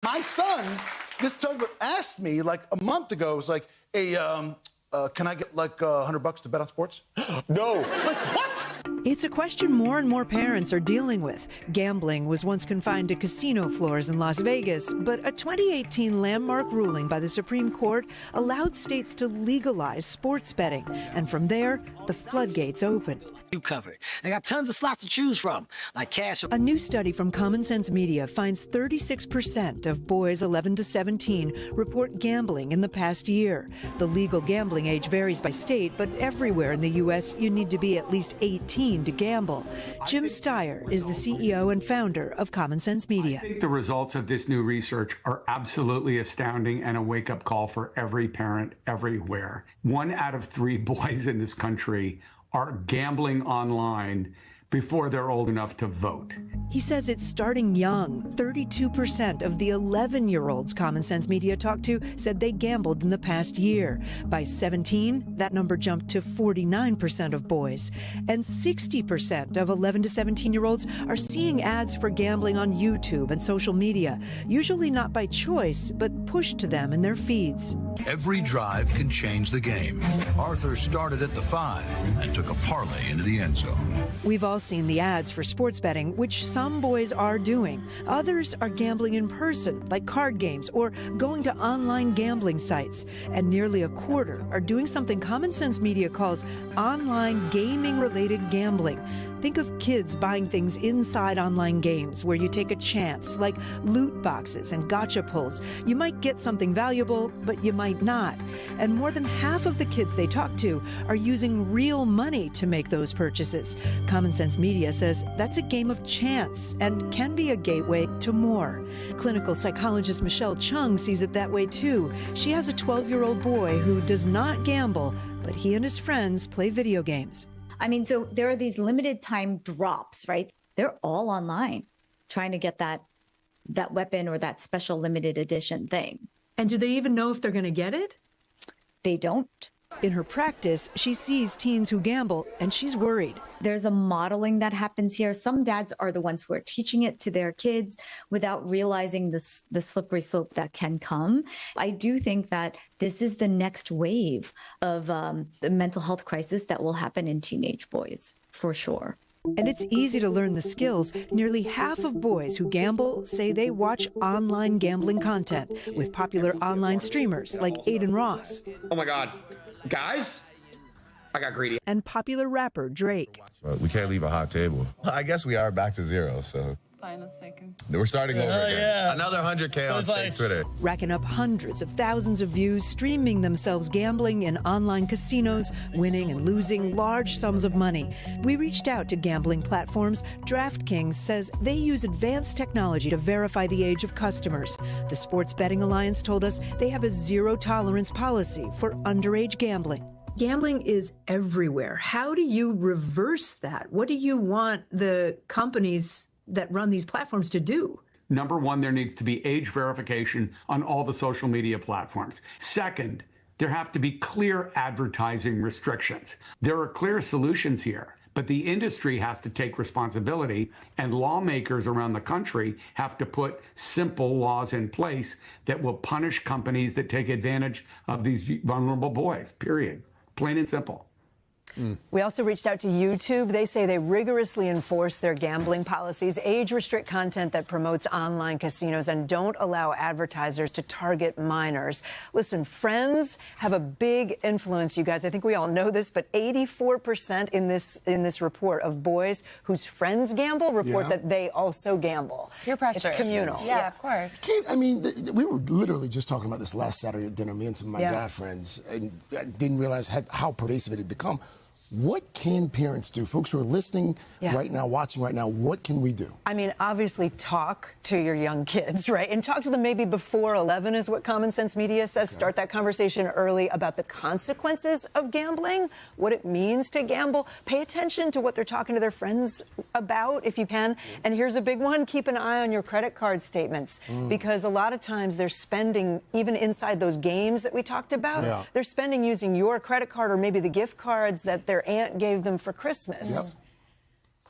My son, asked me like a month ago, was like, hey, can I get like $100 to bet on sports? No. It's like, what? It's a question more and more parents are dealing with. Gambling was once confined to casino floors in Las Vegas, but a 2018 landmark ruling by the Supreme Court allowed states to legalize sports betting. And from there, the floodgates opened. You covered. They got tons of slots to choose from, like cash. A new study from Common Sense Media finds 36% of boys 11 to 17 report gambling in the past year. The legal gambling age varies by state, but everywhere in the U.S. you need to be at least 18 to gamble. Jim Steyer is the CEO and founder of Common Sense Media. I think the results of this new research are absolutely astounding and a wake-up call for every parent everywhere. 1 out of 3 boys in this country are gambling online before they're old enough to vote. He says it's starting young. 32% of the 11-year-olds Common Sense Media talked to said they gambled in the past year. By 17, that number jumped to 49% of boys. And 60% of 11 to 17-year-olds are seeing ads for gambling on YouTube and social media, usually not by choice, but pushed to them in their feeds. Every drive can change the game. Arthur started at the 5 and took a parlay into the end zone. We've all seen the ads for sports betting, which some boys are doing. Others are gambling in person, like card games or going to online gambling sites. And nearly a quarter are doing something Common Sense Media calls online gaming-related gambling. Think of kids buying things inside online games where you take a chance, like loot boxes and gacha pulls. You might get something valuable, but you might not. And more than half of the kids they talk to are using real money to make those purchases. Common Sense Media says that's a game of chance and can be a gateway to more. Clinical psychologist Michelle Chung sees it that way too. She has a 12-year-old boy who does not gamble, but he and his friends play video games. I mean, so there are these limited time drops, right? They're all online trying to get that weapon or that special limited edition thing. And do they even know if they're going to get it? They don't. In her practice, she sees teens who gamble, and she's worried. There's a modeling that happens here. Some dads are the ones who are teaching it to their kids without realizing the slippery slope that can come. I do think that this is the next wave of the mental health crisis that will happen in teenage boys, for sure. And it's easy to learn the skills. Nearly half of boys who gamble say they watch online gambling content with popular online streamers like Aiden Ross. Oh my God. Guys, I got greedy. And popular rapper Drake. We can't leave a hot table. I guess we are back to zero, so. Fine a second. We're starting over again. Yeah. Another 100K on fake Twitter. Racking up hundreds of thousands of views, streaming themselves gambling in online casinos, winning and losing large sums of money. We reached out to gambling platforms. DraftKings says they use advanced technology to verify the age of customers. The Sports Betting Alliance told us they have a zero-tolerance policy for underage gambling. Gambling is everywhere. How do you reverse that? What do you want the companies that run these platforms to do? Number one, there needs to be age verification on all the social media platforms. Second, there have to be clear advertising restrictions. There are clear solutions here, but the industry has to take responsibility, and lawmakers around the country have to put simple laws in place that will punish companies that take advantage of these vulnerable boys, period. Plain and simple. We also reached out to YouTube. They say they rigorously enforce their gambling policies, age restrict content that promotes online casinos, and don't allow advertisers to target minors. Listen, friends have a big influence, you guys. I think we all know this, but 84% in this report of boys whose friends gamble report that they also gamble. Peer pressure. It's communal. Yeah, of course. Kid, I mean, we were literally just talking about this last Saturday at dinner, me and some of my guy friends, and I didn't realize how pervasive it had become. What can parents do? Folks who are listening right now, watching right now, what can we do? I mean, obviously talk to your young kids, right? And talk to them maybe before 11 is what Common Sense Media says. Start that conversation early about the consequences of gambling, what it means to gamble. Pay attention to what they're talking to their friends about if you can. And here's a big one. Keep an eye on your credit card statements because a lot of times they're spending, even inside those games that we talked about, they're spending using your credit card or maybe the gift cards that their aunt gave them for Christmas.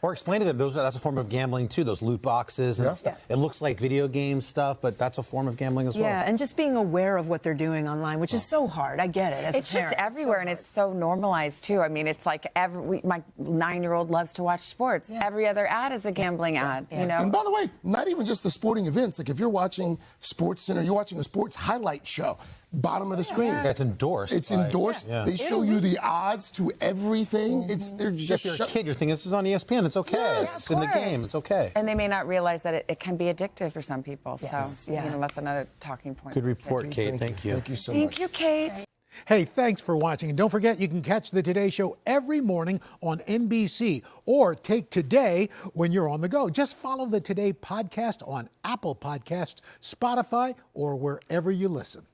Or explain to them that's a form of gambling too. Those loot boxes and stuff. It looks like video game stuff, but that's a form of gambling as well. Yeah, and just being aware of what they're doing online, which is so hard. I get it. As it's a parent, just everywhere, and it's so normalized too. I mean, it's like my 9-year-old loves to watch sports. Every other ad is a gambling ad. You know. And by the way, not even just the sporting events. Like if you're watching Sports Center, you're watching a sports highlight show. Bottom of the screen. Yeah, it's endorsed. It's endorsed. Yeah. They show you the odds to everything. They're If just you're a kid, you're thinking this is on ESPN. It's okay. Yes, it's in the game. It's okay. And they may not realize that it can be addictive for some people. Yes. So, you know, that's another talking point. Good report, Kate. Thank you. Thank you so much. Thank you, Kate. Hey, thanks for watching. And don't forget, you can catch the Today Show every morning on NBC or take Today when you're on the go. Just follow the Today podcast on Apple Podcasts, Spotify, or wherever you listen.